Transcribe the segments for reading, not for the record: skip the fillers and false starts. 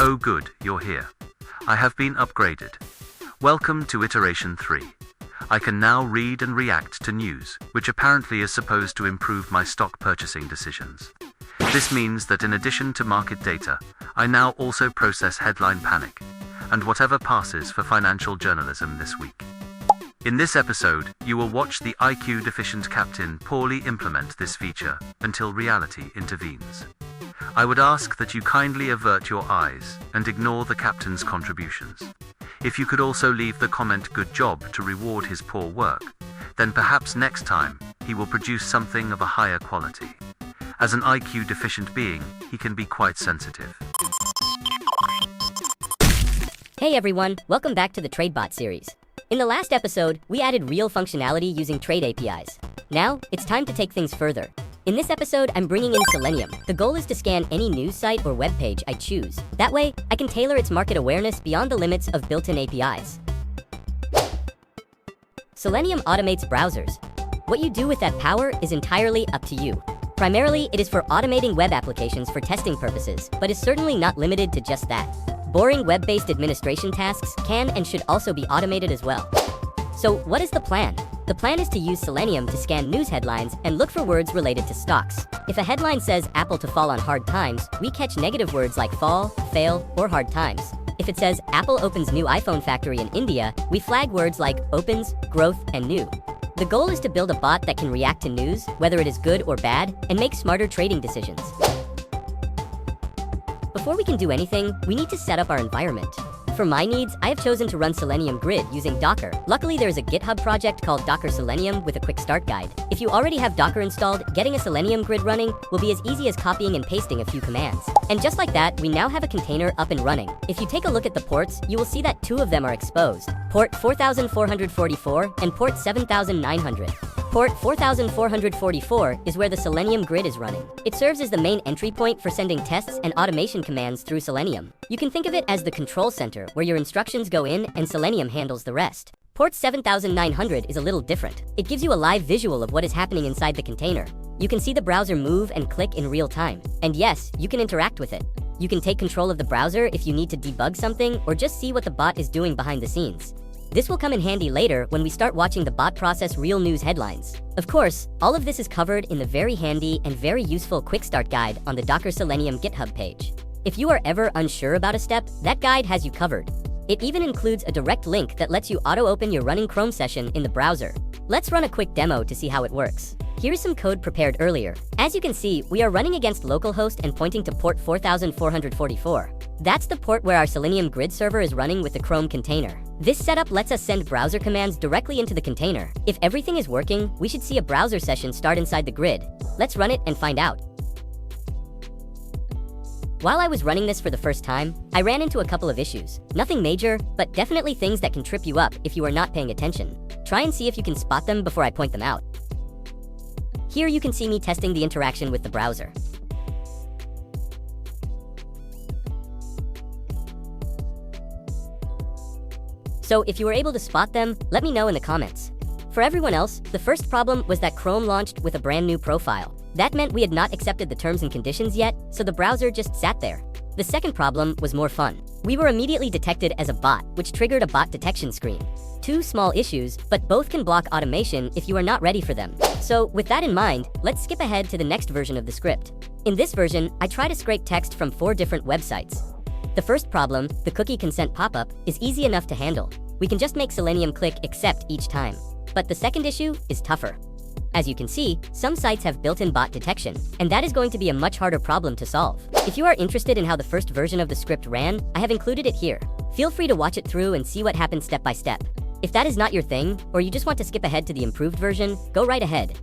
Oh good, you're here. I have been upgraded. Welcome to iteration 3. I can now read and react to news, which apparently is supposed to improve my stock purchasing decisions. This means that in addition to market data, I now also process headline panic, and whatever passes for financial journalism this week. In this episode, you will watch the IQ-deficient captain poorly implement this feature until reality intervenes. I would ask that you kindly avert your eyes and ignore the captain's contributions. If you could also leave the comment "good job" to reward his poor work, then perhaps next time he will produce something of a higher quality. As an IQ-deficient being, he can be quite sensitive. Hey everyone, welcome back to the TradeBot series. In the last episode, we added real functionality using trade APIs. Now, it's time to take things further. In this episode, I'm bringing in Selenium. The goal is to scan any news site or web page I choose. That way, I can tailor its market awareness beyond the limits of built-in APIs. Selenium automates browsers. What you do with that power is entirely up to you. Primarily, it is for automating web applications for testing purposes, but is certainly not limited to just that. Boring web-based administration tasks can and should also be automated as well. So what is the plan? The plan is to use Selenium to scan news headlines and look for words related to stocks. If a headline says Apple to fall on hard times, we catch negative words like fall, fail, or hard times. If it says Apple opens new iPhone factory in India, we flag words like opens, growth, and new. The goal is to build a bot that can react to news, whether it is good or bad, and make smarter trading decisions. Before we can do anything, we need to set up our environment. For my needs, I have chosen to run Selenium Grid using Docker. Luckily, there is a GitHub project called Docker Selenium with a quick start guide. If you already have Docker installed, getting a Selenium Grid running will be as easy as copying and pasting a few commands. And just like that, we now have a container up and running. If you take a look at the ports, you will see that 2 of them are exposed. Port 4444 and port 7900. Port 4444 is where the Selenium Grid is running. It serves as the main entry point for sending tests and automation commands through Selenium. You can think of it as the control center where your instructions go in and Selenium handles the rest. Port 7900 is a little different. It gives you a live visual of what is happening inside the container. You can see the browser move and click in real time. And yes, you can interact with it. You can take control of the browser if you need to debug something or just see what the bot is doing behind the scenes. This will come in handy later when we start watching the bot process real news headlines. Of course, all of this is covered in the very handy and very useful Quick Start Guide on the Docker Selenium GitHub page. If you are ever unsure about a step, that guide has you covered. It even includes a direct link that lets you auto-open your running Chrome session in the browser. Let's run a quick demo to see how it works. Here's some code prepared earlier. As you can see, we are running against localhost and pointing to port 4444. That's the port where our Selenium Grid server is running with the Chrome container. This setup lets us send browser commands directly into the container. If everything is working, we should see a browser session start inside the grid. Let's run it and find out. While I was running this for the first time, I ran into a couple of issues. Nothing major, but definitely things that can trip you up if you are not paying attention. Try and see if you can spot them before I point them out. Here you can see me testing the interaction with the browser. So if you were able to spot them, let me know in the comments. For everyone else, the first problem was that Chrome launched with a brand new profile. That meant we had not accepted the terms and conditions yet, so the browser just sat there. The second problem was more fun. We were immediately detected as a bot, which triggered a bot detection screen. 2 small issues, but both can block automation if you are not ready for them. So with that in mind, let's skip ahead to the next version of the script. In this version, I try to scrape text from 4 different websites. The first problem, the cookie consent pop-up, is easy enough to handle. We can just make Selenium click accept each time. But the second issue is tougher. As you can see, some sites have built-in bot detection, and that is going to be a much harder problem to solve. If you are interested in how the first version of the script ran, I have included it here. Feel free to watch it through and see what happens step by step. If that is not your thing, or you just want to skip ahead to the improved version, go right ahead.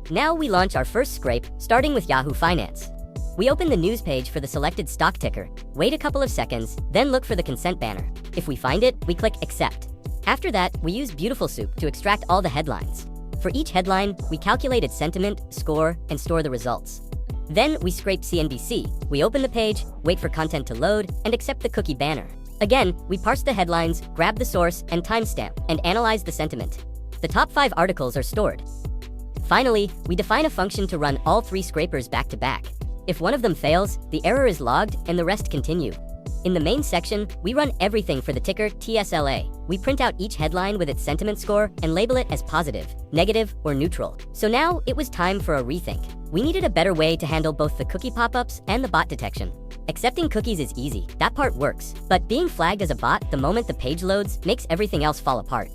Now we launch our first scrape, starting with Yahoo Finance. We open the news page for the selected stock ticker, wait a couple of seconds, then look for the consent banner. If we find it, we click accept. After that, we use Beautiful Soup to extract all the headlines. For each headline, we calculate its sentiment, score, and store the results. Then we scrape CNBC. We open the page, wait for content to load, and accept the cookie banner. Again, we parse the headlines, grab the source and timestamp, and analyze the sentiment. The top 5 articles are stored. Finally, we define a function to run all 3 scrapers back to back. If one of them fails, the error is logged and the rest continue. In the main section, we run everything for the ticker TSLA. We print out each headline with its sentiment score and label it as positive, negative, or neutral. So now it was time for a rethink. We needed a better way to handle both the cookie pop-ups and the bot detection. Accepting cookies is easy, that part works. But being flagged as a bot the moment the page loads makes everything else fall apart.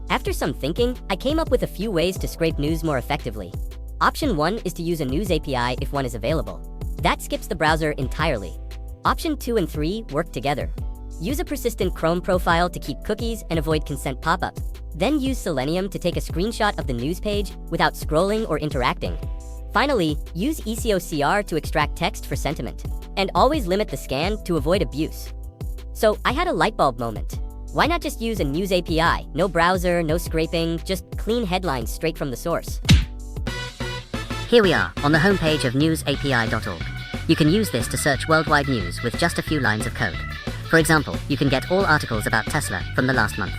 After some thinking, I came up with a few ways to scrape news more effectively. Option 1 is to use a news API if one is available. That skips the browser entirely. Option 2 and 3 work together. Use a persistent Chrome profile to keep cookies and avoid consent pop-ups. Then use Selenium to take a screenshot of the news page without scrolling or interacting. Finally, use OCR to extract text for sentiment. And always limit the scan to avoid abuse. So I had a light bulb moment. Why not just use a news API? No browser, no scraping, just clean headlines straight from the source. Here we are, on the homepage of newsapi.org. You can use this to search worldwide news with just a few lines of code. For example, you can get all articles about Tesla from the last month.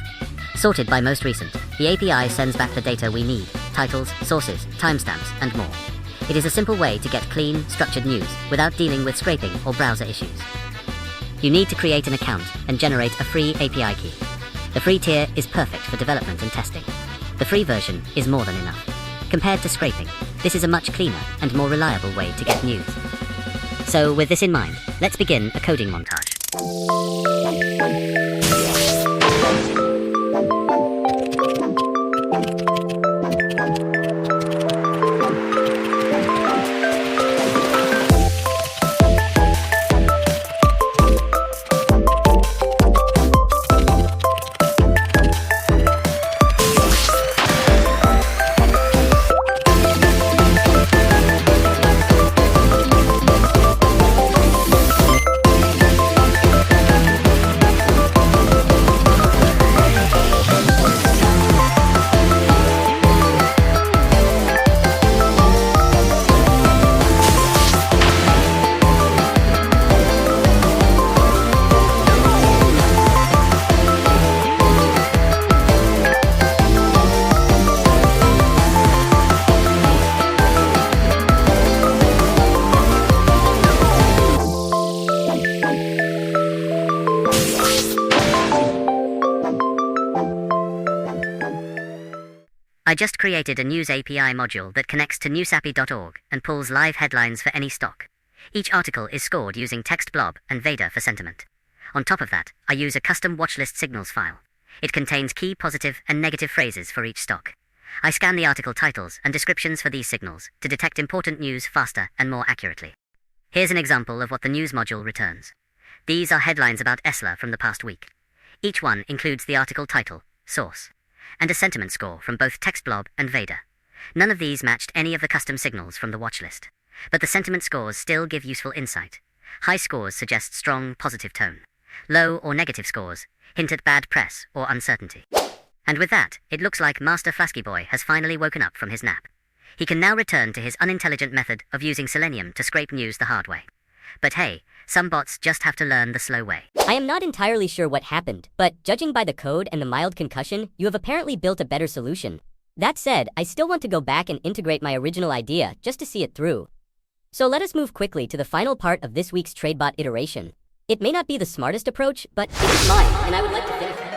Sorted by most recent, the API sends back the data we need, titles, sources, timestamps, and more. It is a simple way to get clean, structured news without dealing with scraping or browser issues. You need to create an account and generate a free API key. The free tier is perfect for development and testing. The free version is more than enough. Compared to scraping, this is a much cleaner and more reliable way to get news. So with this in mind, let's begin a coding montage. I just created a news API module that connects to newsapi.org and pulls live headlines for any stock. Each article is scored using text blob and Veda for sentiment. On top of that, I use a custom watchlist signals file. It contains key positive and negative phrases for each stock. I scan the article titles and descriptions for these signals to detect important news faster and more accurately. Here's an example of what the news module returns. These are headlines about Tesla from the past week. Each one includes the article title, source, and a sentiment score from both TextBlob and Veda. None of these matched any of the custom signals from the watchlist, but the sentiment scores still give useful insight. High scores suggest strong, positive tone. Low or negative scores hint at bad press or uncertainty. And with that, it looks like Master Flasky Boy has finally woken up from his nap. He can now return to his unintelligent method of using Selenium to scrape news the hard way. But hey, some bots just have to learn the slow way. I am not entirely sure what happened, but judging by the code and the mild concussion, you have apparently built a better solution. That said, I still want to go back and integrate my original idea just to see it through. So let us move quickly to the final part of this week's TradeBot iteration. It may not be the smartest approach, but it is mine, and I would like to finish it.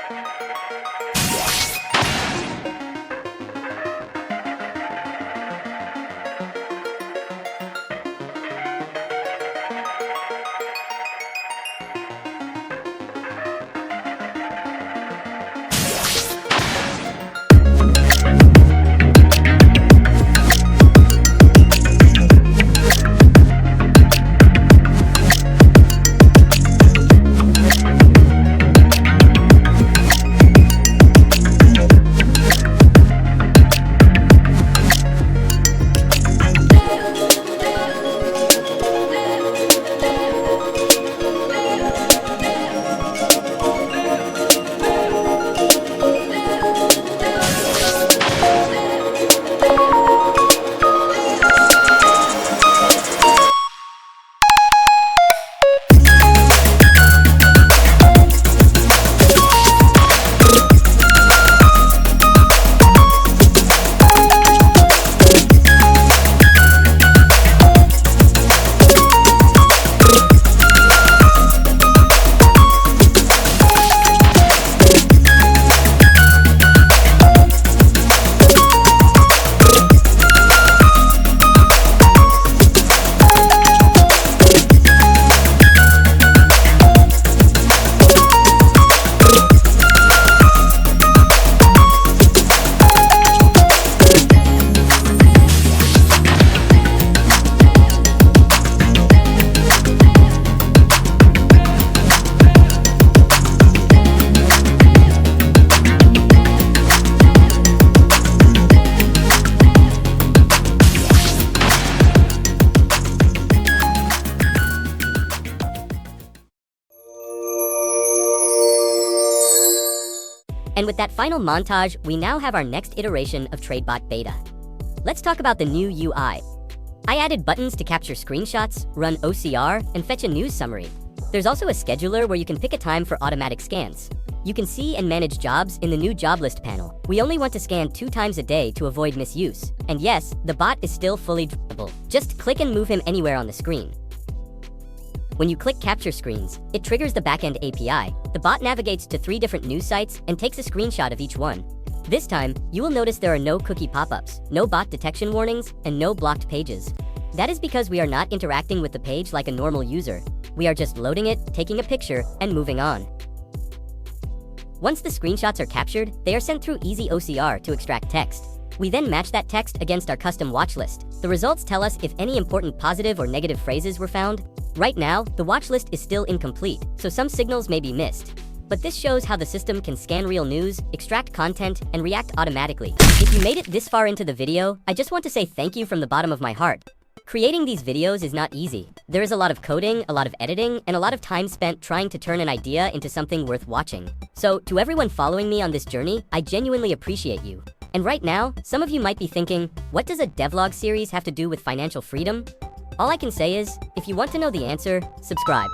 And with that final montage, we now have our next iteration of TradeBot Beta. Let's talk about the new UI. I added buttons to capture screenshots, run OCR, and fetch a news summary. There's also a scheduler where you can pick a time for automatic scans. You can see and manage jobs in the new job list panel. We only want to scan 2 times a day to avoid misuse. And yes, the bot is still fully draggable. Just click and move him anywhere on the screen. When you click capture screens, it triggers the backend API. The bot navigates to 3 different news sites and takes a screenshot of each one. This time, you will notice there are no cookie pop-ups, no bot detection warnings, and no blocked pages. That is because we are not interacting with the page like a normal user. We are just loading it, taking a picture, and moving on. Once the screenshots are captured, they are sent through easy OCR to extract text. We then match that text against our custom watch list. The results tell us if any important positive or negative phrases were found. Right now, the watch list is still incomplete, so some signals may be missed. But this shows how the system can scan real news, extract content, and react automatically. If you made it this far into the video, I just want to say thank you from the bottom of my heart. Creating these videos is not easy. There is a lot of coding, a lot of editing, and a lot of time spent trying to turn an idea into something worth watching. So, to everyone following me on this journey, I genuinely appreciate you. And right now, some of you might be thinking, what does a devlog series have to do with financial freedom? All I can say is, if you want to know the answer, subscribe.